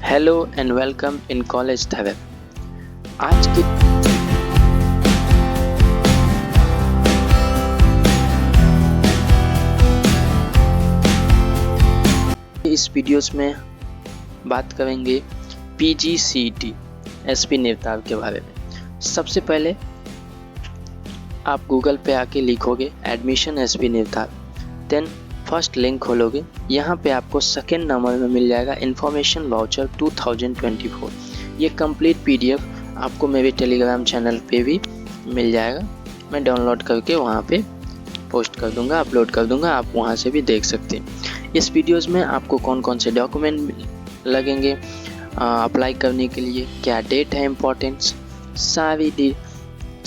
Hello and welcome in college therapy. आज की इस वीडियोस में बात करेंगे PGCET एसपी नेवतार के बारे में। सबसे पहले आप गूगल पे आके लिखोगे admission SP Nevtar, then first link खोलोगे। यहाँ पे आपको सेकेंड नंबर में मिल जाएगा इन्फॉर्मेशन वाउचर 2024। ये कंप्लीट PDF आपको मेरे टेलीग्राम चैनल पे भी मिल जाएगा। मैं डाउनलोड करके वहाँ पे पोस्ट कर दूँगा, अपलोड कर दूँगा, आप वहाँ से भी देख सकते हैं। इस वीडियोज़ में आपको कौन कौन से डॉक्यूमेंट लगेंगे अप्लाई करने के लिए, क्या डेट है इम्पोर्टेंस, सारी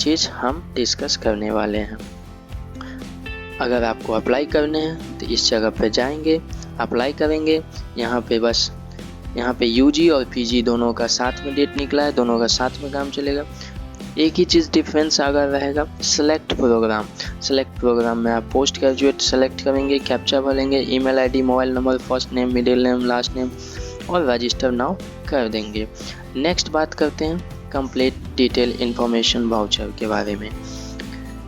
चीज़ हम डिस्कस करने वाले हैं। अगर आपको अप्लाई करने हैं तो इस जगह पे जाएंगे, अप्लाई करेंगे। यहाँ पे UG और PG दोनों का साथ में डेट निकला है, दोनों का साथ में काम चलेगा। एक ही चीज़ डिफरेंस अगर रहेगा, सेलेक्ट प्रोग्राम में आप पोस्ट ग्रेजुएट सेलेक्ट करेंगे, कैप्चा भरेंगे, email ID, mobile number, first name, middle name, last name और रजिस्टर नाउ कर देंगे। नेक्स्ट बात करते हैं कंप्लीट डिटेल इन्फॉर्मेशन वाउचर के बारे में।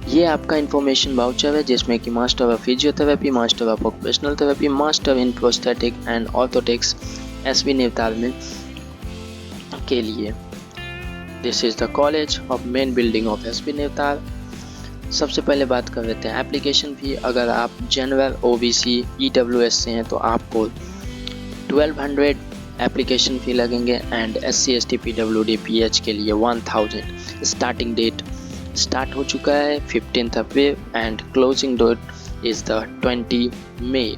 ये आपका इन्फॉर्मेशन वाउचर है जिसमें कि master of physiotherapy, master of occupational therapy, master in prosthetic and orthotics SP Nevtar में के लिए। This is the college of main building of SP Nevtar. सबसे पहले बात कर लेते हैं एप्लीकेशन फी। अगर आप जनरल, OBC, EWS से हैं तो आपको 1200 एप्लीकेशन फ़ी लगेंगे and SC, ST, PWD, PH के लिए 1000। स्टार्टिंग डेट स्टार्ट हो चुका है 15th April and closing date is the 20 May.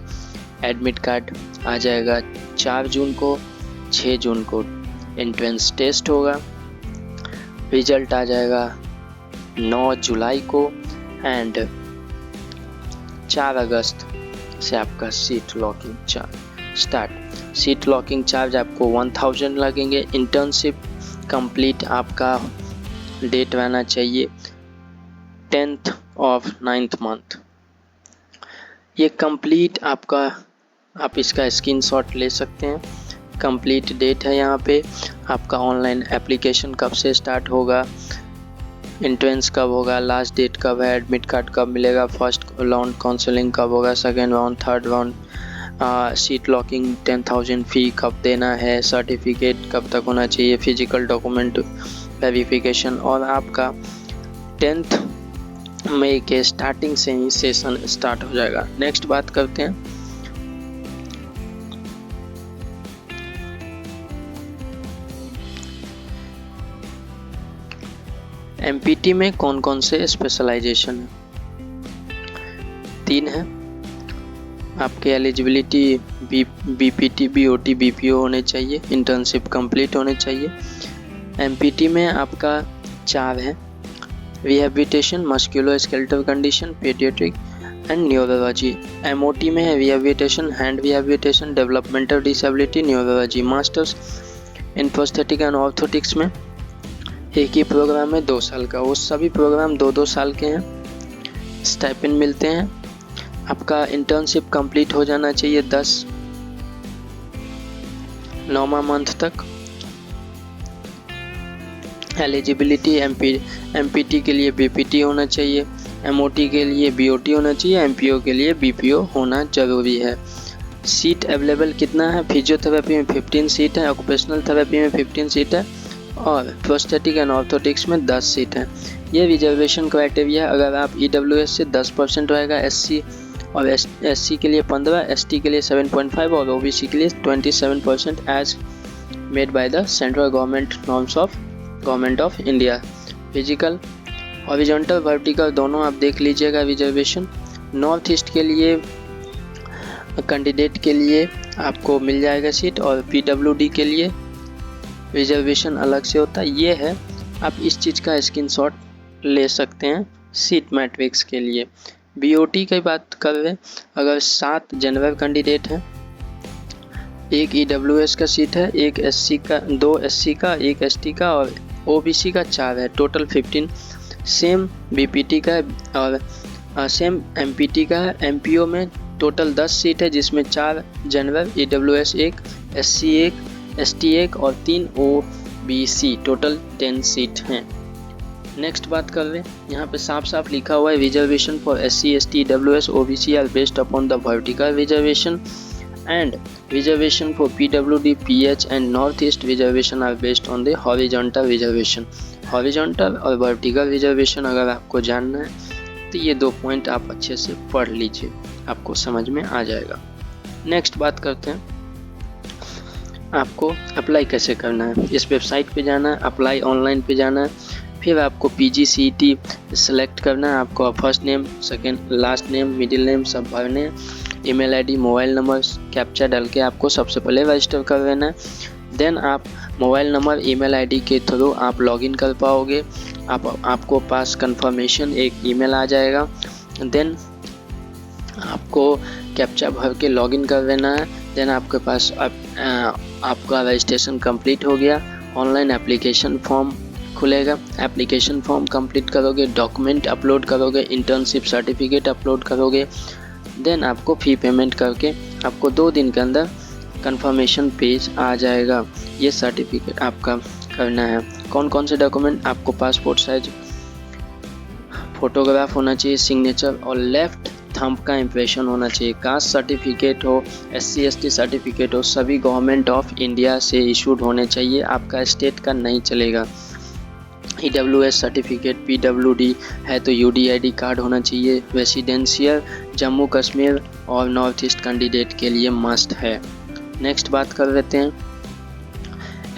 Admit card आ जाएगा 4 जून को, 6 जून को एंट्रेंस टेस्ट होगा। रिजल्ट आ जाएगा 9 जुलाई को एंड 4 अगस्त से आपका seat locking charge start. Seat locking charge आपको 1000 लगेंगे। इंटर्नशिप कंप्लीट आपका डेट रहना चाहिए 10th of 9th month। ये कंप्लीट आपका, आप इसका स्क्रीनशॉट ले सकते हैं। कंप्लीट डेट है यहाँ पे। आपका ऑनलाइन एप्लीकेशन कब से स्टार्ट होगा, एंट्रेंस कब होगा, लास्ट डेट कब है, एडमिट कार्ड कब मिलेगा, फर्स्ट राउंड काउंसलिंग कब होगा, second round, third round, seat locking 10,000 फ़ी कब देना है, सर्टिफिकेट कब तक होना चाहिए, फिजिकल डॉक्यूमेंट वेरिफिकेशन, और आपका 10th मई के स्टार्टिंग से ही सेशन स्टार्ट हो जाएगा। नेक्स्ट बात करते हैं MPT में कौन कौन से स्पेशलाइजेशन है। 3 है। आपके एलिजिबिलिटी BPT, BOT, BPO होने चाहिए, इंटर्नशिप कंप्लीट होने चाहिए। MPT में आपका 4 है। Rehabilitation, musculoskeletal condition, paediatric and neurology. MOT में है rehabilitation, hand rehabilitation, developmental disability, neurology. Masters in prosthetic and orthotics में एक ही प्रोग्राम है 2 साल का, वो सभी प्रोग्राम 2-2 साल के हैं। स्टाइपेंड मिलते हैं। आपका इंटर्नशिप कंप्लीट हो जाना चाहिए 9वां मंथ तक। एलिजिबिलिटी MPT के लिए BPT होना चाहिए, MOT के लिए BOT होना चाहिए, MPO के लिए BPO होना जरूरी है। सीट अवेलेबल कितना है? फिजियोथेरेपी में 15 सीट है, ऑक्यूपेशनल थेरेपी में 15 सीट है और प्रोस्थेटिक एंड ऑर्थोटिक्स में 10 सीट है। ये रिजर्वेशन क्राइटेरिया, अगर आप EWS से 10% रहेगा, SC और SC के लिए 15, ST के लिए 7.5 और OBC के लिए 27% as made by the central government norms of government of India. Physical horizontal vertical दोनों आप देख लीजिएगा रिजर्वेशन। नॉर्थ ईस्ट के लिए कैंडिडेट के लिए आपको मिल जाएगा सीट और PWD के लिए रिजर्वेशन अलग से होता है। ये है, आप इस चीज़ का स्क्रीनशॉट ले सकते हैं सीट मैट्रिक्स के लिए। BOT की बात कर रहे हैं, अगर 7 जनरल कैंडिडेट हैं, 1 EWS का सीट है, 1 SC का, 2 SC का, 1 ST का और OBC का 4 है, टोटल 15। सेम BPT का है और सेम MPT का है। MPO में टोटल 10 सीट है जिसमें 4 जनरल, EWS 1, SC 1, ST 1 और 3 OBC, टोटल 10 सीट हैं। नेक्स्ट बात कर रहे हैं, यहाँ पे साफ साफ लिखा हुआ है reservation for SC ST EWS OBC are based upon the vertical reservation and reservation for PWD PH and north east reservation are based on the horizontal reservation. Horizontal और वर्टिकल रिजर्वेशन अगर आपको जानना है तो ये 2 पॉइंट आप अच्छे से पढ़ लीजिए, आपको समझ में आ जाएगा। नेक्स्ट बात करते हैं, आपको अप्लाई कैसे करना है। इस वेबसाइट पे जाना है, अप्लाई ऑनलाइन पे जाना है, फिर आपको PGCET सेलेक्ट करना है। आपको first name, second, last name, middle name सब भरने हैं। Email ID, mobile number, captcha डाल के आपको सबसे पहले रजिस्टर कर लेना है। देन आप मोबाइल नंबर, ईमेल आईडी के थ्रू आप लॉगिन कर पाओगे। आपको पास कंफर्मेशन एक ईमेल आ जाएगा। देन आपको कैप्चा भर के लॉगिन कर लेना है। देन आपके पास आपका रजिस्ट्रेशन कंप्लीट हो गया। ऑनलाइन एप्लीकेशन फॉर्म खुलेगा, एप्लीकेशन फॉर्म कंप्लीट करोगे, डॉक्यूमेंट अपलोड करोगे, इंटर्नशिप सर्टिफिकेट अपलोड करोगे। देन आपको फी पेमेंट करके आपको 2 दिन के अंदर कंफर्मेशन पेज आ जाएगा। ये सर्टिफिकेट आपका करना है। कौन कौन से डॉक्यूमेंट, आपको पासपोर्ट साइज फोटोग्राफ होना चाहिए, सिग्नेचर और लेफ्ट थंब का इम्प्रेशन होना चाहिए। कास्ट सर्टिफिकेट हो, SC ST सर्टिफिकेट हो, सभी गवर्नमेंट ऑफ इंडिया से इशूड होने चाहिए, आपका स्टेट का नहीं चलेगा। EWS सर्टिफिकेट, PWD है तो UDID कार्ड होना चाहिए। रेसिडेंशियल जम्मू कश्मीर और नॉर्थ ईस्ट कैंडिडेट के लिए मस्ट है। नेक्स्ट बात कर लेते हैं,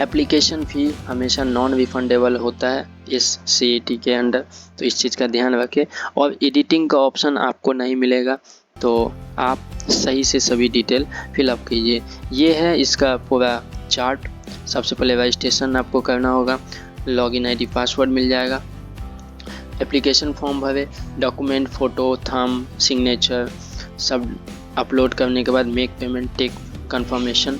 एप्लीकेशन फ़ी हमेशा नॉन रिफंडेबल होता है इस CET के अंडर, तो इस चीज़ का ध्यान रखें। और एडिटिंग का ऑप्शन आपको नहीं मिलेगा, तो आप सही से सभी डिटेल फिलअप कीजिए। ये है इसका पूरा चार्ट। सबसे पहले रजिस्ट्रेशन आपको करना होगा, लॉगिन ID पासवर्ड मिल जाएगा, एप्लीकेशन फॉर्म भरे, डॉक्यूमेंट, फ़ोटो, थंब, सिग्नेचर सब अपलोड करने के बाद make payment, take confirmation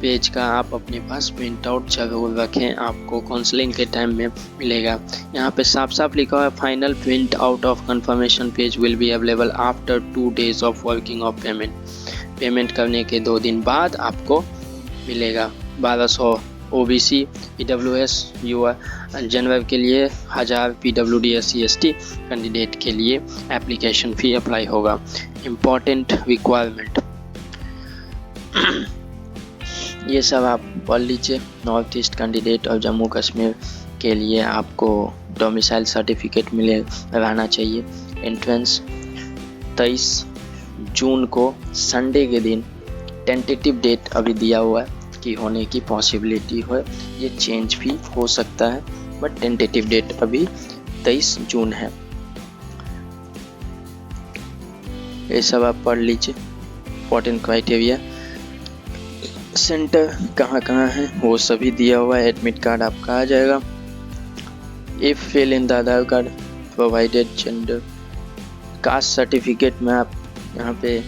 page का आप अपने पास प्रिंट आउट जरूर रखें, आपको काउंसलिंग के टाइम में मिलेगा। यहाँ पे साफ साफ लिखा हुआ है, final print out of confirmation page will be available after 2 days of working of payment. Payment करने के 2 दिन बाद आपको मिलेगा। 1200 OBC EWS जनरल के लिए, 1000 PWD SC ST कैंडिडेट के लिए एप्लीकेशन फ़ी अप्लाई होगा। इम्पॉर्टेंट रिक्वायरमेंट ये सब आप पढ़ लीजिए। नॉर्थ ईस्ट कैंडिडेट और जम्मू कश्मीर के लिए आपको डोमिसाइल सर्टिफिकेट मिले रहना चाहिए। एंट्रेंस 23 जून को संडे के दिन, टेंटेटिव डेट अभी दिया हुआ है कि होने की पॉसिबिलिटी है, ये चेंज भी हो सकता है, बट टेंटेटिव डेट अभी 23 जून है। ये सब आप पढ़ लीजिए। इम्पोर्टेंट क्राइटेरिया, सेंटर कहाँ कहाँ है वो सभी दिया हुआ है। एडमिट कार्ड आपका आ जाएगा। If fill in the Aadhaar card provided gender, caste certificate में आप यहाँ पे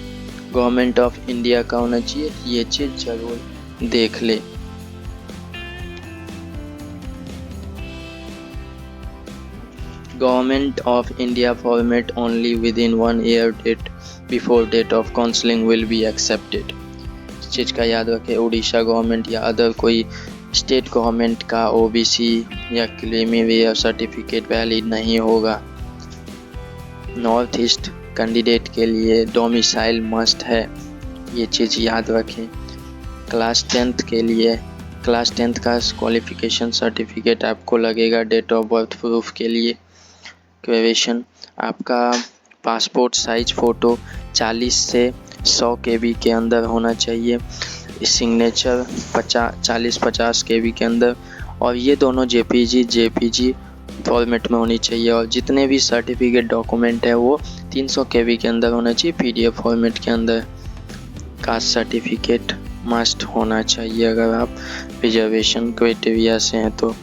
गवर्नमेंट ऑफ इंडिया का होना चाहिए, ये चीज़ जरूर देख ले। Government of India format only within 1 year date before date of counselling will be accepted. इस चीज़ का याद रखें। उड़ीसा गवर्नमेंट या अदर कोई स्टेट गवर्नमेंट का OBC या क्रीमी लेयर सर्टिफिकेट वैलिड नहीं होगा। नॉर्थ ईस्ट कैंडिडेट के लिए डोमिसाइल मस्ट है, ये चीज़ याद रखें। क्लास 10th के लिए क्लास 10th का क्वालिफिकेशन सर्टिफिकेट आपको लगेगा। डेट ऑफ बर्थ प्रूफ के लिए क्वेश्चन, आपका पासपोर्ट साइज फ़ोटो 40 से 100 KB के अंदर होना चाहिए। सिग्नेचर 40-50 KB के अंदर, और ये दोनों JPG फॉर्मेट में होनी चाहिए। और जितने भी सर्टिफिकेट डॉक्यूमेंट है वो 300 KB के अंदर होना चाहिए, PDF फॉर्मेट के अंदर। कास्ट सर्टिफिकेट मस्ट होना चाहिए अगर आप रिजर्वेशन क्राइटेरिया से हैं तो।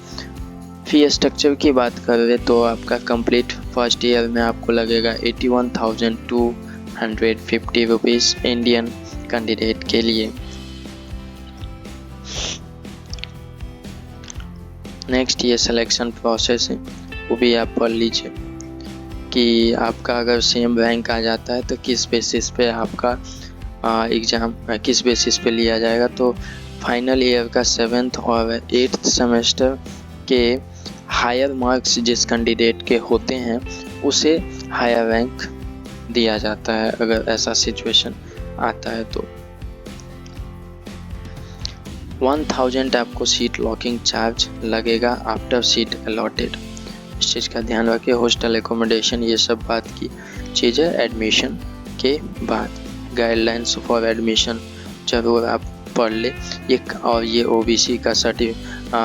फी स्ट्रक्चर की बात कर रहे तो आपका कंप्लीट फर्स्ट ईयर में आपको लगेगा 81,250 रुपीज़ इंडियन कैंडिडेट के लिए। नेक्स्ट ये सिलेक्शन प्रोसेस है, वो भी आप पढ़ लीजिए कि आपका अगर सेम रैंक आ जाता है तो किस बेसिस पे आपका एग्ज़ाम किस बेसिस पे लिया जाएगा। तो फाइनल ईयर का 7th और 8th सेमेस्टर के हायर मार्क्स जिस कैंडिडेट के होते हैं उसे हायर रैंक दिया जाता है, अगर ऐसा सिचुएशन आता है तो। 1000 आपको सीट लॉकिंग चार्ज लगेगा आफ्टर सीट अलॉटेड। इस चीज़ का ध्यान रखिए। हॉस्टल एकोमोडेशन ये सब बात की चीज़ है एडमिशन के बाद। गाइडलाइंस फॉर एडमिशन जरूर आप पढ़ ले। और ये ओबीसी का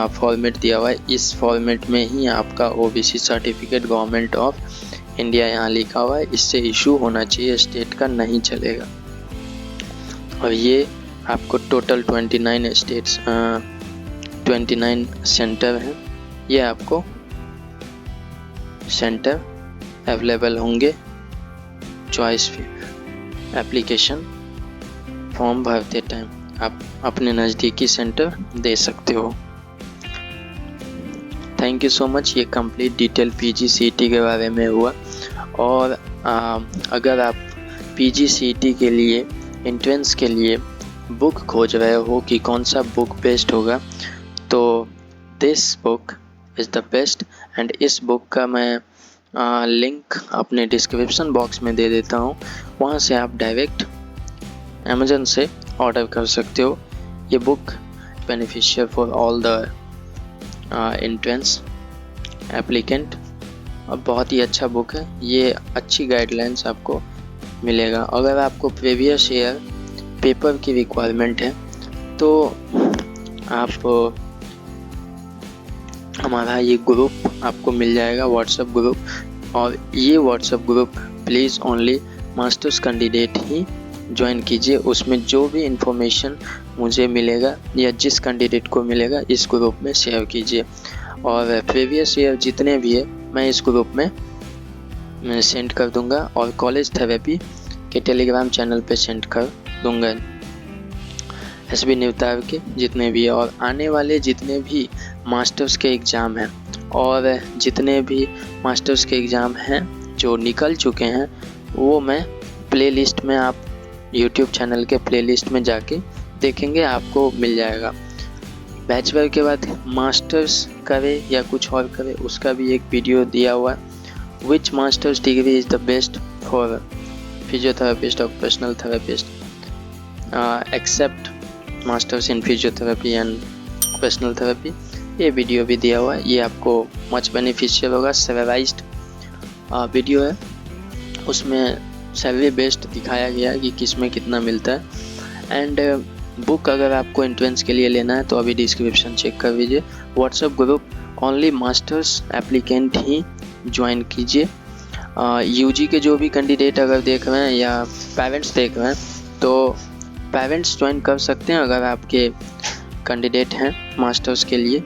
फॉर्मेट दिया हुआ है, इस फॉर्मेट में ही आपका OBC certificate government of India यहाँ लिखा हुआ है, इससे इशू होना चाहिए, स्टेट का नहीं चलेगा। और ये आपको टोटल 29 सेंटर हैं, ये आपको सेंटर अवेलेबल होंगे। चॉइस एप्लीकेशन फॉर्म भरते टाइम आप अपने नज़दीकी सेंटर दे सकते हो। Thank you so much. ये कंप्लीट डिटेल पीजीसीईटी के बारे में हुआ। और अगर आप पीजीसीईटी के लिए एंट्रेंस के लिए बुक खोज रहे हो कि कौन सा बुक बेस्ट होगा, तो this book is the best. And इस बुक का मैं लिंक अपने डिस्क्रिप्शन बॉक्स में दे देता हूँ, वहाँ से आप डायरेक्ट अमेज़न से ऑर्डर कर सकते हो। ये book beneficial for all the entrance applicant और बहुत ही अच्छा बुक है। ये अच्छी गाइडलाइंस आपको मिलेगा। अगर आपको प्रीवियस ईयर पेपर की रिक्वायरमेंट है तो आप हमारा ये ग्रुप आपको मिल जाएगा, व्हाट्सएप ग्रुप। और ये WhatsApp group please only masters candidate he join कीजिए। उसमें जो भी इंफॉर्मेशन मुझे मिलेगा या जिस कैंडिडेट को मिलेगा इस ग्रुप में शेयर कीजिए। और प्रीवियस ईयर जितने भी है मैं इस ग्रुप में सेंड कर दूंगा और कॉलेज थेरेपी के टेलीग्राम चैनल पे सेंड कर दूंगा। एसबी निवतार के जितने भी है और आने वाले जितने भी मास्टर्स के एग्ज़ाम हैं और जितने भी मास्टर्स के एग्ज़ाम हैं जो निकल चुके हैं वो मैं प्लेलिस्ट में, आप यूट्यूब चैनल के प्लेलिस्ट में जाके देखेंगे, आपको मिल जाएगा। बैचलर के बाद मास्टर्स करे या कुछ और करे उसका भी एक वीडियो दिया हुआ है। Which masters degree is the best for physiotherapist, occupational therapist except masters in physiotherapy and occupational therapy, ये वीडियो भी दिया हुआ है। ये आपको मच बेनिफिशियल होगा। समराइज्ड वीडियो है, उसमें सैलरी बेस्ड दिखाया गया है कि किस में कितना मिलता है। एंड बुक अगर आपको एंट्रेंस के लिए लेना है तो अभी डिस्क्रिप्शन चेक कर लीजिए। WhatsApp group only masters applicant ही ज्वाइन कीजिए। यूजी के जो भी कैंडिडेट अगर देख रहे हैं या पेरेंट्स देख रहे हैं तो पेरेंट्स ज्वाइन कर सकते हैं अगर आपके कैंडिडेट हैं मास्टर्स के लिए।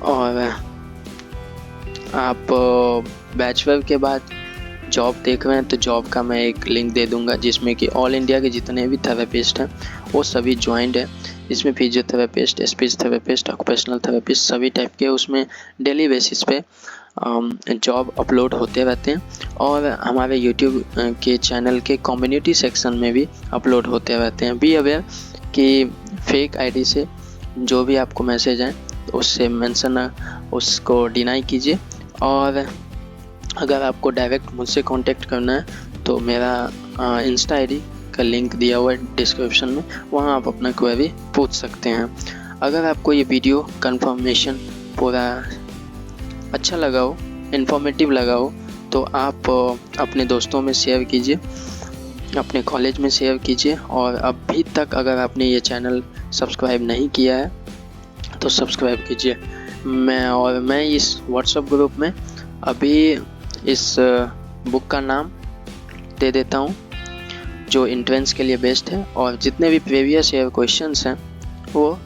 और आप बैचलर के बाद जॉब देख रहे हैं तो जॉब का मैं एक लिंक दे दूंगा जिसमें कि ऑल इंडिया के जितने भी थेरेपिस्ट हैं वो सभी ज्वाइंट है। इसमें physiotherapist, speech therapist, occupational therapist सभी टाइप के उसमें डेली बेसिस पे जॉब अपलोड होते रहते हैं। और हमारे यूट्यूब के चैनल के कम्युनिटी सेक्शन में भी अपलोड होते रहते हैं। बी अवेयर कि फेक आईडी से जो भी आपको मैसेज आए उससे मेंशन उसको डिनाई कीजिए। और अगर आपको डायरेक्ट मुझसे कांटेक्ट करना है तो मेरा इंस्टा आईडी का लिंक दिया हुआ है डिस्क्रिप्शन में, वहाँ आप अपना क्वेरी पूछ सकते हैं। अगर आपको ये वीडियो कंफर्मेशन पूरा अच्छा लगा हो, इन्फॉर्मेटिव लगा हो तो आप अपने दोस्तों में शेयर कीजिए, अपने कॉलेज में शेयर कीजिए। और अभी तक अगर आपने ये चैनल सब्सक्राइब नहीं किया है तो सब्सक्राइब कीजिए। मैं इस व्हाट्सएप ग्रुप में अभी इस बुक का नाम दे देता हूँ जो एंट्रेंस के लिए बेस्ट है और जितने भी प्रीवियस ईयर क्वेश्चंस हैं वो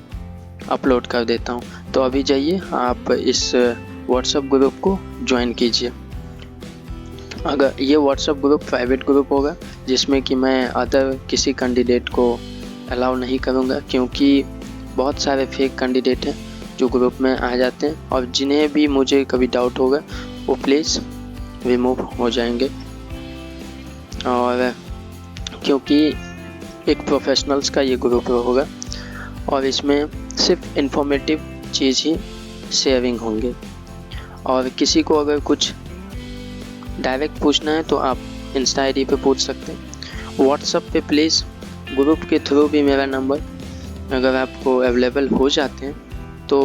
अपलोड कर देता हूँ। तो अभी जाइए आप इस व्हाट्सएप ग्रुप को ज्वाइन कीजिए। अगर ये व्हाट्सएप ग्रुप प्राइवेट ग्रुप होगा जिसमें कि मैं अदर किसी कैंडिडेट को अलाउ नहीं करूँगा, क्योंकि बहुत सारे फेक कैंडिडेट हैं जो ग्रुप में आ जाते हैं और जिन्हें भी मुझे कभी डाउट होगा वो प्लीज़ रिमूव हो जाएंगे। और क्योंकि एक प्रोफेशनल्स का ये ग्रुप होगा और इसमें सिर्फ इन्फॉर्मेटिव चीज़ ही शेयरिंग होंगे। और किसी को अगर कुछ डायरेक्ट पूछना है तो आप इंस्टा आईडी पे पूछ सकते हैं। व्हाट्सएप पे प्लीज़ ग्रुप के थ्रू भी मेरा नंबर अगर आपको अवेलेबल हो जाते हैं तो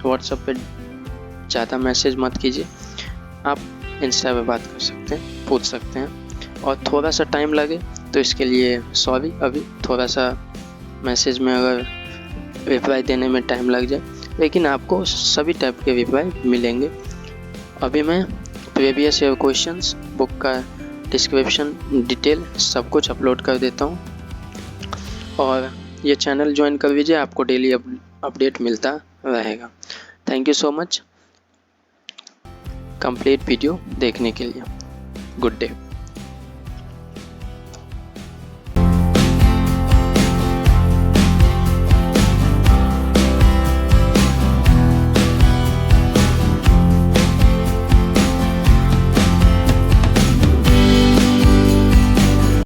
व्हाट्सएप पे ज़्यादा मैसेज मत कीजिए, आप इंस्टा पे बात कर सकते हैं, पूछ सकते हैं। और थोड़ा सा टाइम लगे तो इसके लिए सॉरी, अभी थोड़ा सा मैसेज में अगर रिप्लाई देने में टाइम लग जाए, लेकिन आपको सभी टाइप के रिप्लाई मिलेंगे। अभी मैं प्रीवियस ईयर क्वेश्चंस, बुक का डिस्क्रिप्शन, डिटेल सब कुछ अपलोड कर देता हूँ। और ये चैनल ज्वाइन कर लीजिए, आपको डेली अपडेट मिलता रहेगा। Thank you so much complete video देखने के लिए। Good day.